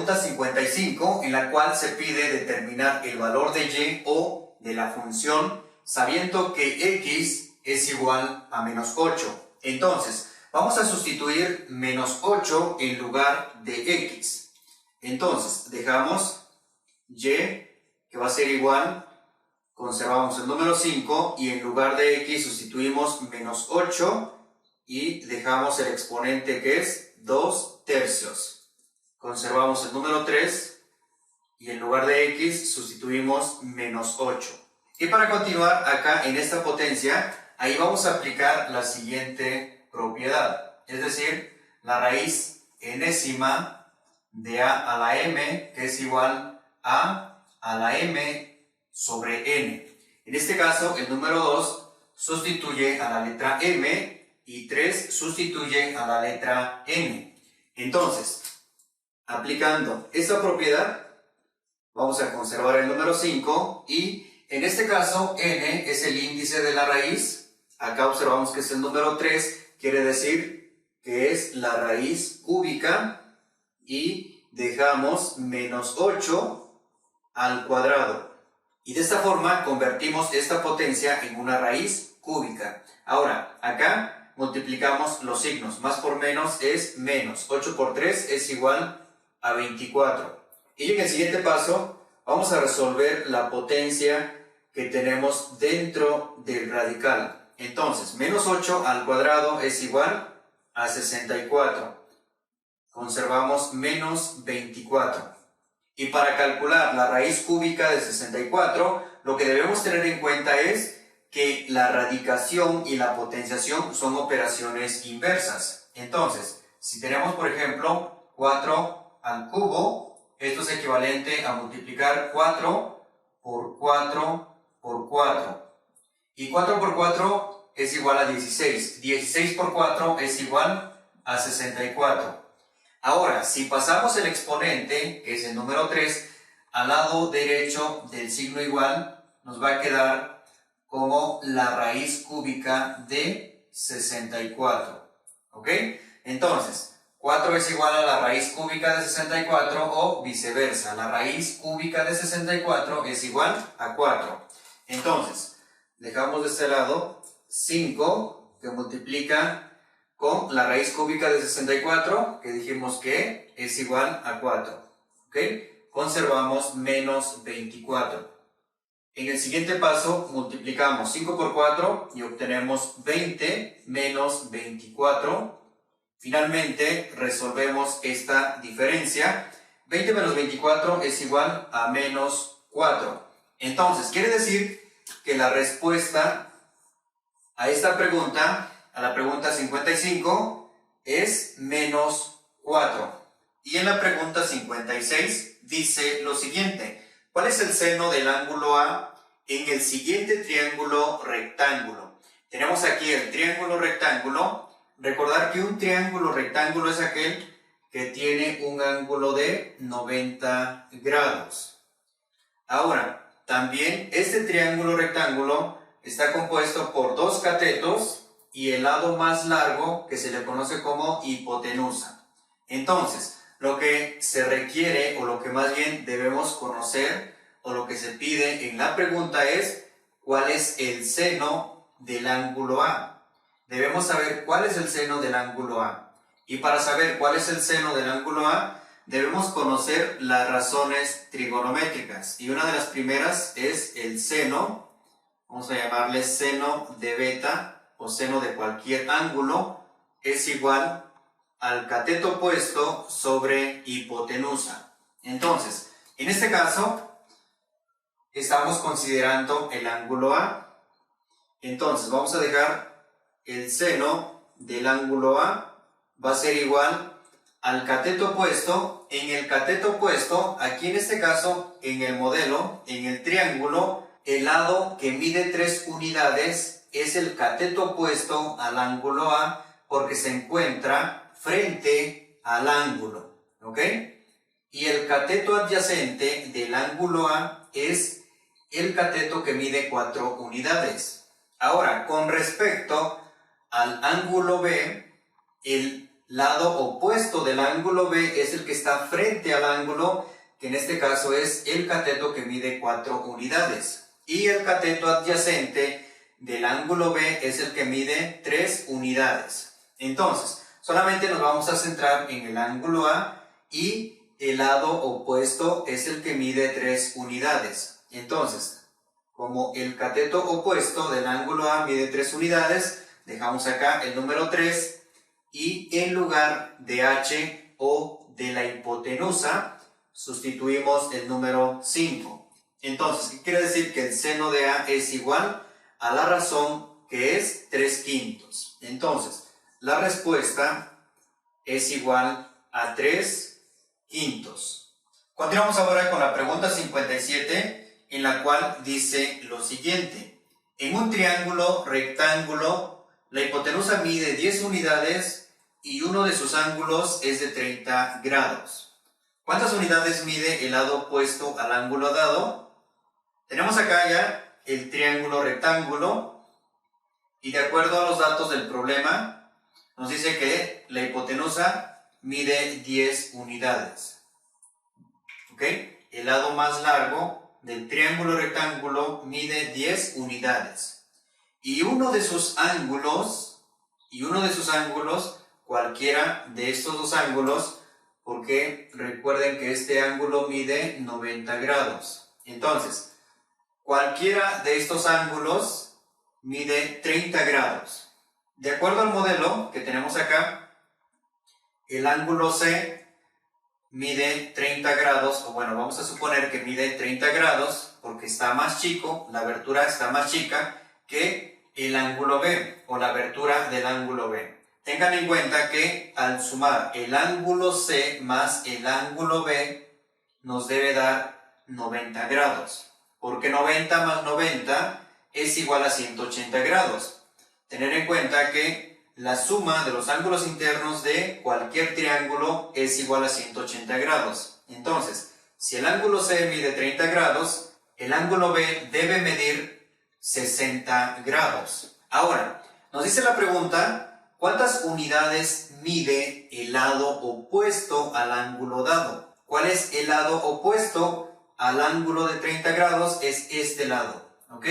pregunta 55, en la cual se pide determinar el valor de y o de la función sabiendo que x es igual a menos 8. Entonces, vamos a sustituir menos 8 en lugar de x. Entonces, dejamos y, que va a ser igual, conservamos el número 5 y en lugar de x sustituimos menos 8 y dejamos el exponente que es 2 tercios. Conservamos el número 3 y en lugar de x sustituimos menos 8. Y para continuar acá en esta potencia, ahí vamos a aplicar la siguiente propiedad, es decir, la raíz enésima de a a la m, que es igual a la m sobre n. En este caso, el número 2 sustituye a la letra m y 3 sustituye a la letra n. Entonces, aplicando esta propiedad, vamos a conservar el número 5 y en este caso n es el índice de la raíz. Acá observamos que es el número 3, quiere decir que es la raíz cúbica y dejamos menos 8 al cuadrado. Y de esta forma convertimos esta potencia en una raíz cúbica. Ahora, acá multiplicamos los signos, más por menos es menos, 8 por 3 es igual a 24. Y en el siguiente paso vamos a resolver la potencia que tenemos dentro del radical. Entonces, menos 8 al cuadrado es igual a 64. Conservamos menos 24. Y para calcular la raíz cúbica de 64, lo que debemos tener en cuenta es que la radicación y la potenciación son operaciones inversas. Entonces, si tenemos, por ejemplo, 4 al cubo, esto es equivalente a multiplicar 4 por 4 por 4. Y 4 por 4 es igual a 16. 16 por 4 es igual a 64. Ahora, si pasamos el exponente, que es el número 3, al lado derecho del signo igual, nos va a quedar como la raíz cúbica de 64. ¿Ok? Entonces, 4 es igual a la raíz cúbica de 64 o viceversa. La raíz cúbica de 64 es igual a 4. Entonces, dejamos de este lado 5 que multiplica con la raíz cúbica de 64, que dijimos que es igual a 4. ¿Ok? Conservamos menos 24. En el siguiente paso multiplicamos 5 por 4 y obtenemos 20 menos 24. Finalmente resolvemos esta diferencia. 20 menos 24 es igual a menos 4. Entonces, quiere decir que la respuesta a esta pregunta, a la pregunta 55, es menos 4. Y en la pregunta 56 dice lo siguiente: ¿cuál es el seno del ángulo A en el siguiente triángulo rectángulo? Tenemos aquí el triángulo rectángulo. Recordar que un triángulo rectángulo es aquel que tiene un ángulo de 90 grados. Ahora, también este triángulo rectángulo está compuesto por dos catetos y el lado más largo que se le conoce como hipotenusa. Entonces, lo que se requiere o lo que más bien debemos conocer o lo que se pide en la pregunta es ¿cuál es el seno del ángulo A? Debemos saber cuál es el seno del ángulo A. Y para saber cuál es el seno del ángulo A, debemos conocer las razones trigonométricas. Y una de las primeras es el seno. Vamos a llamarle seno de beta o seno de cualquier ángulo. Es igual al cateto opuesto sobre hipotenusa. Entonces, en este caso, estamos considerando el ángulo A. Entonces, vamos a dejar el seno del ángulo A va a ser igual al cateto opuesto. En el cateto opuesto, aquí en este caso, en el modelo, en el triángulo, el lado que mide 3 unidades es el cateto opuesto al ángulo A porque se encuentra frente al ángulo, ¿ok? Y el cateto adyacente del ángulo A es el cateto que mide 4 unidades. Ahora, con respecto al ángulo B, el lado opuesto del ángulo B es el que está frente al ángulo, que en este caso es el cateto que mide 4 unidades. Y el cateto adyacente del ángulo B es el que mide 3 unidades. Entonces, solamente nos vamos a centrar en el ángulo A y el lado opuesto es el que mide 3 unidades. Entonces, como el cateto opuesto del ángulo A mide 3 unidades, dejamos acá el número 3 y en lugar de H o de la hipotenusa, sustituimos el número 5. Entonces, ¿qué quiere decir? Que el seno de A es igual a la razón, que es 3/5. Entonces, la respuesta es igual a 3/5. Continuamos ahora con la pregunta 57, en la cual dice lo siguiente. En un triángulo rectángulo, la hipotenusa mide 10 unidades y uno de sus ángulos es de 30 grados. ¿Cuántas unidades mide el lado opuesto al ángulo dado? Tenemos acá ya el triángulo rectángulo y de acuerdo a los datos del problema nos dice que la hipotenusa mide 10 unidades. ¿Ok? El lado más largo del triángulo rectángulo mide 10 unidades. Y uno de sus ángulos, cualquiera de estos dos ángulos, porque recuerden que este ángulo mide 90 grados. Entonces, cualquiera de estos ángulos mide 30 grados. De acuerdo al modelo que tenemos acá, el ángulo C mide 30 grados, o bueno, vamos a suponer que mide 30 grados porque está más chico, la abertura está más chica que el ángulo B o la abertura del ángulo B. Tengan en cuenta que al sumar el ángulo C más el ángulo B nos debe dar 90 grados. Porque 90 más 90 es igual a 180 grados. Tener en cuenta que la suma de los ángulos internos de cualquier triángulo es igual a 180 grados. Entonces, si el ángulo C mide 30 grados, el ángulo B debe medir 60 grados. Ahora, nos dice la pregunta, ¿cuántas unidades mide el lado opuesto al ángulo dado? ¿Cuál es el lado opuesto al ángulo de 30 grados? Es este lado, ¿ok?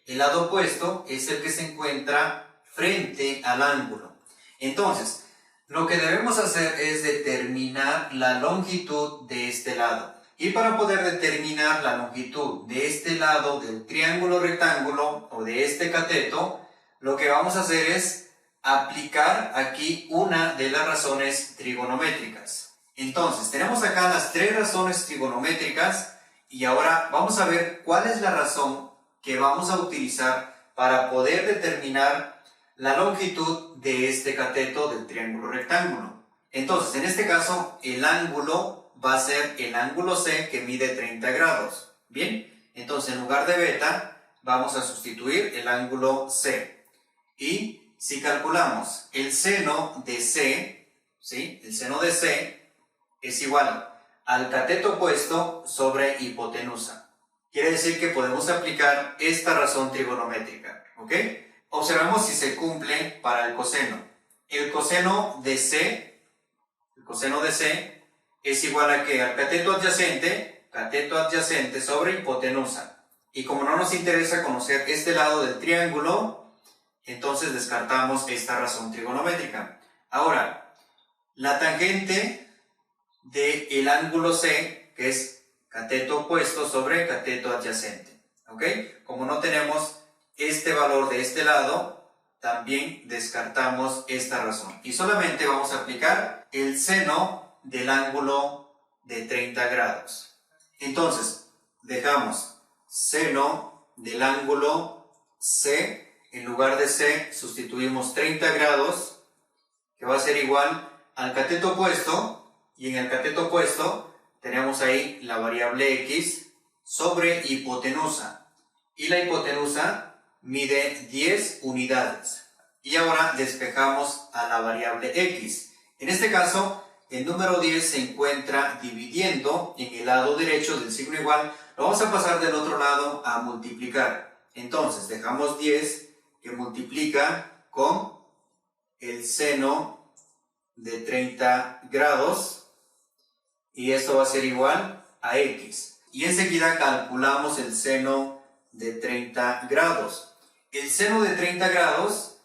El lado opuesto es el que se encuentra frente al ángulo. Entonces, lo que debemos hacer es determinar la longitud de este lado. Y para poder determinar la longitud de este lado del triángulo rectángulo o de este cateto, lo que vamos a hacer es aplicar aquí una de las razones trigonométricas. Entonces, tenemos acá las 3 razones trigonométricas. Y ahora vamos a ver cuál es la razón que vamos a utilizar para poder determinar la longitud de este cateto del triángulo rectángulo. Entonces, en este caso, el ángulo va a ser el ángulo C, que mide 30 grados. Bien, entonces en lugar de beta vamos a sustituir el ángulo C. Y si calculamos el seno de C, ¿sí? El seno de C es igual al cateto opuesto sobre hipotenusa. Quiere decir que podemos aplicar esta razón trigonométrica, ¿ok? Observamos si se cumple para el coseno. El coseno de C es igual a que al cateto adyacente sobre hipotenusa. Y como no nos interesa conocer este lado del triángulo, entonces descartamos esta razón trigonométrica. Ahora, la tangente del ángulo C, que es cateto opuesto sobre cateto adyacente, ¿ok? Como no tenemos este valor de este lado, también descartamos esta razón. Y solamente vamos a aplicar el seno del ángulo de 30 grados. Entonces, dejamos seno del ángulo C, en lugar de C sustituimos 30 grados, que va a ser igual al cateto opuesto. Y en el cateto opuesto tenemos ahí la variable x sobre hipotenusa. Y la hipotenusa mide 10 unidades. Y ahora despejamos a la variable x. En este caso, el número 10 se encuentra dividiendo en el lado derecho del signo igual. Lo vamos a pasar del otro lado a multiplicar. Entonces, dejamos 10 que multiplica con el seno de 30 grados y esto va a ser igual a x. Y enseguida calculamos el seno de 30 grados. El seno de 30 grados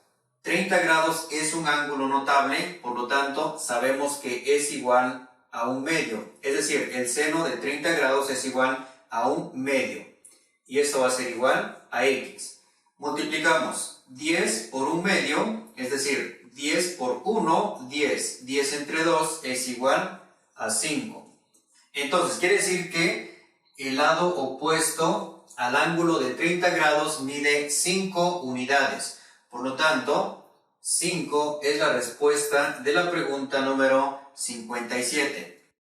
es un ángulo notable, por lo tanto sabemos que es igual a un medio. Es decir, el seno de 30 grados es igual a un medio. Y esto va a ser igual a x. Multiplicamos 10 por un medio, es decir, 10 por 1, 10. 10 entre 2 es igual a 5. Entonces, quiere decir que el lado opuesto al ángulo de 30 grados mide 5 unidades. Por lo tanto, 5 es la respuesta de la pregunta número 57.